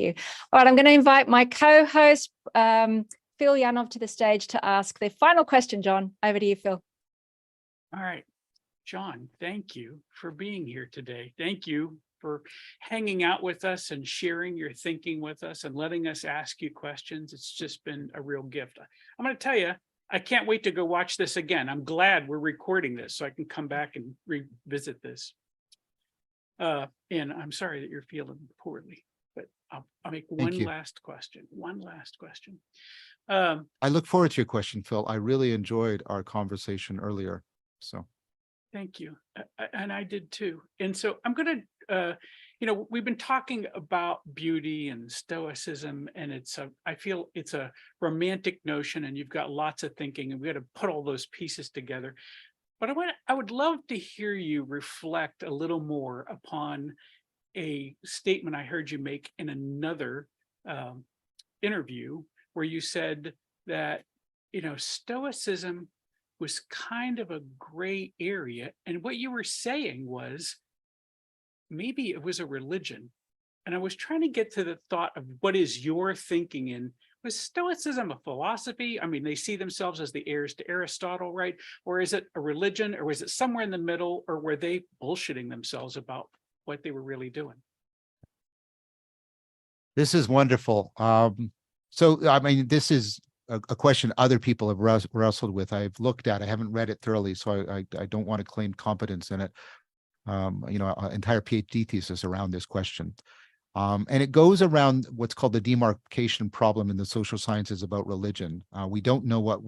you. All right, I'm going to invite my co-host, Phil Yanov, to the stage to ask the final question. John, over to you, Phil. All right, John, thank you for being here today. Thank you for hanging out with us and sharing your thinking with us and letting us ask you questions. It's just been a real gift. I'm going to tell you, I can't wait to go watch this again. I'm glad we're recording this so I can come back and revisit this. And I'm sorry that you're feeling poorly, but I'll make one last question. I look forward to your question, Phil. I really enjoyed our conversation earlier. So thank you. And I did too. And so I'm going to, we've been talking about beauty and Stoicism, and I feel it's a romantic notion, and you've got lots of thinking, and we got to put all those pieces together. But I would love to hear you reflect a little more upon a statement I heard you make in another interview, where you said that, Stoicism was kind of a gray area. And what you were saying was maybe it was a religion. And I was trying to get to the thought of what is your thinking in, was Stoicism a philosophy? I mean, they see themselves as the heirs to Aristotle, right? Or is it a religion, or was it somewhere in the middle, or were they bullshitting themselves about what they were really doing? this is wonderful. So, I mean, this is a question other people have wrestled with. I've looked at, I haven't read it thoroughly, so I don't want to claim competence in it. An entire PhD thesis around this question. And it goes around what's called the demarcation problem in the social sciences about religion. We don't know what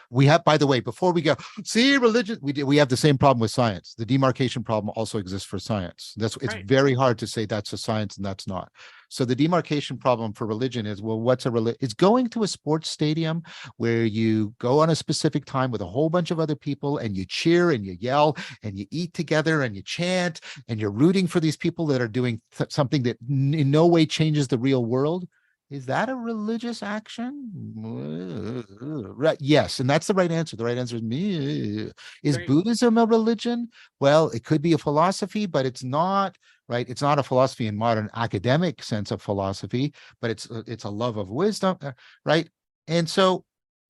we have, by the way, before we go, see religion, we have the same problem with science. The demarcation problem also exists for science. It's right. Very hard to say that's a science and that's not. So the demarcation problem for religion is, well, what's a religion? It's going to a sports stadium where you go on a specific time with a whole bunch of other people and you cheer and you yell and you eat together and you chant and you're rooting for these people that are doing something that in no way changes the real world. Is that a religious action? Right. Yes. And that's the right answer. The right answer is me. Is right. Buddhism a religion? Well, it could be a philosophy, but it's not, right? It's not a philosophy in modern academic sense of philosophy, but it's a love of wisdom, right? And so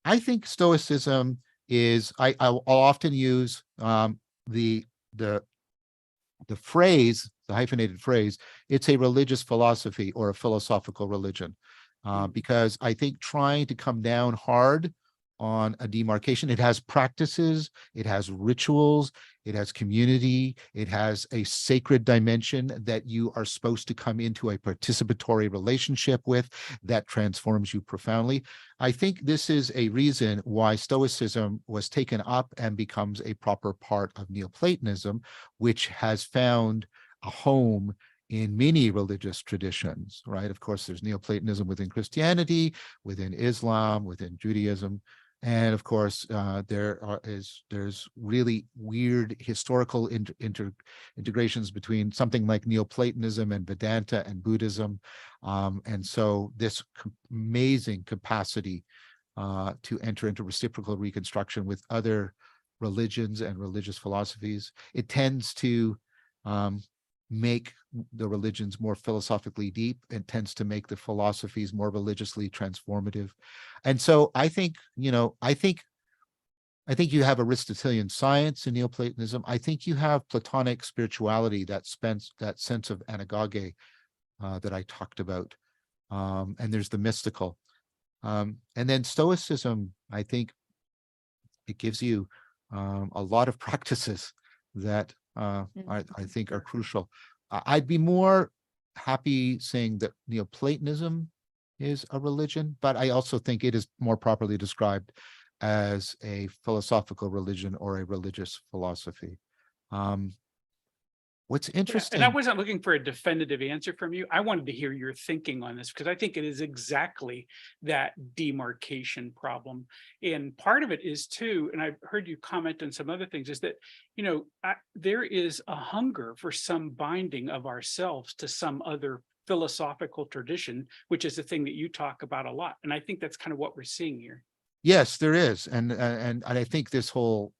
I think Stoicism is, I'll often use the phrase, the hyphenated phrase, it's a religious philosophy or a philosophical religion, because I think trying to come down hard on a demarcation, it has practices, it has rituals, it has community, it has a sacred dimension that you are supposed to come into a participatory relationship with that transforms you profoundly. I think this is a reason why Stoicism was taken up and becomes a proper part of Neoplatonism, which has found a home in many religious traditions, right? Of course, there's Neoplatonism within Christianity, within Islam, within Judaism. And of course, there's really weird historical integrations between something like Neoplatonism and Vedanta and Buddhism. And so this amazing capacity to enter into reciprocal reconstruction with other religions and religious philosophies, it tends to make the religions more philosophically deep and tends to make the philosophies more religiously transformative. And so I think, I think you have Aristotelian science in Neoplatonism. I think you have Platonic spirituality, that sense of anagoge that I talked about. And there's the mystical. And then Stoicism, I think it gives you a lot of practices that I think are crucial. I'd be more happy saying that Neoplatonism is a religion, but I also think it is more properly described as a philosophical religion or a religious philosophy. What's interesting, and I wasn't looking for a definitive answer from you. I wanted to hear your thinking on this, because I think it is exactly that demarcation problem. And part of it is too, and I've heard you comment on some other things, is that, there is a hunger for some binding of ourselves to some other philosophical tradition, which is the thing that you talk about a lot. And I think that's kind of what we're seeing here. Yes, there is. And I think this whole,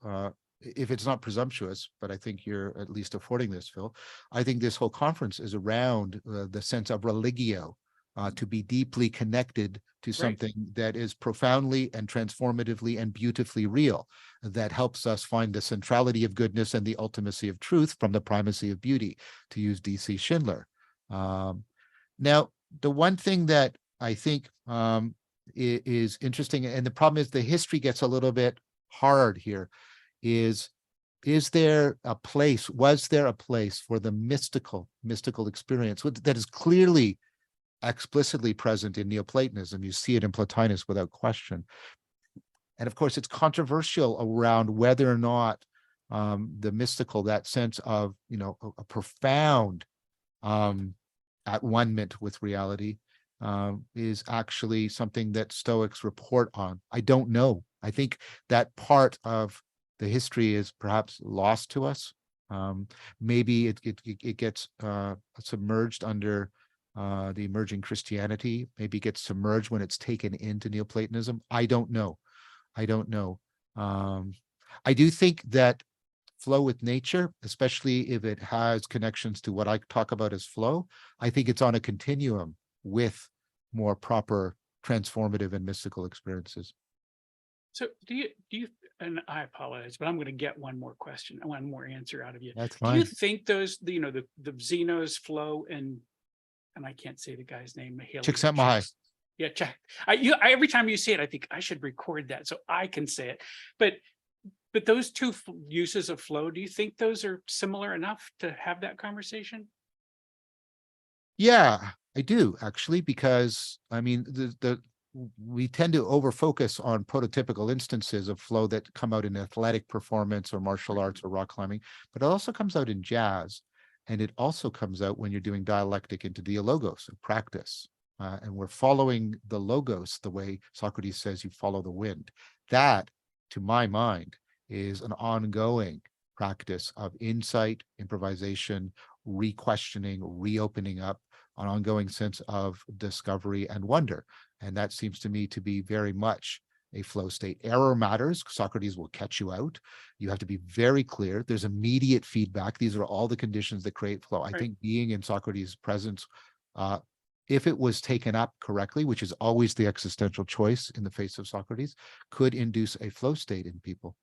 if it's not presumptuous, but I think you're at least affording this, Phil, I think this whole conference is around the sense of religio, to be deeply connected to something that is profoundly and transformatively and beautifully real, that helps us find the centrality of goodness and the ultimacy of truth from the primacy of beauty, to use D.C. Schindler. Now, the one thing that I think is interesting, and the problem is the history gets a little bit hard here, is there a place, was there a place for the mystical experience that is clearly explicitly present in Neoplatonism? You see it in Plotinus without question. And of course, it's controversial around whether or not the mystical, that sense of, a profound at one-ment with reality, is actually something that Stoics report on. I don't know. I think that part of the history is perhaps lost to us. Maybe it gets submerged under the emerging Christianity. Maybe it gets submerged when it's taken into Neoplatonism. I don't know. I do think that flow with nature, especially if it has connections to what I talk about as flow, I think it's on a continuum with more proper transformative and mystical experiences. So do you, and I apologize, but I'm going to get one more question, one more answer out of you. That's Do you fine. think those, the Zeno's flow and I can't say the guy's name, Csikszentmihalyi. Yeah, every time you say it, I think I should record that so I can say it. But those two uses of flow, do you think those are similar enough to have that conversation? Yeah, I do actually, because I mean, we tend to overfocus on prototypical instances of flow that come out in athletic performance or martial arts or rock climbing, but it also comes out in jazz. And it also comes out when you're doing dialectic into dialogos and practice. And we're following the logos the way Socrates says you follow the wind. That, to my mind, is an ongoing practice of insight, improvisation, re-questioning, reopening up, an ongoing sense of discovery and wonder. And that seems to me to be very much a flow state. Error matters. Socrates will catch you out. You have to be very clear. There's immediate feedback. These are all the conditions that create flow. I think being in Socrates' presence, if it was taken up correctly, which is always the existential choice in the face of Socrates, could induce a flow state in people.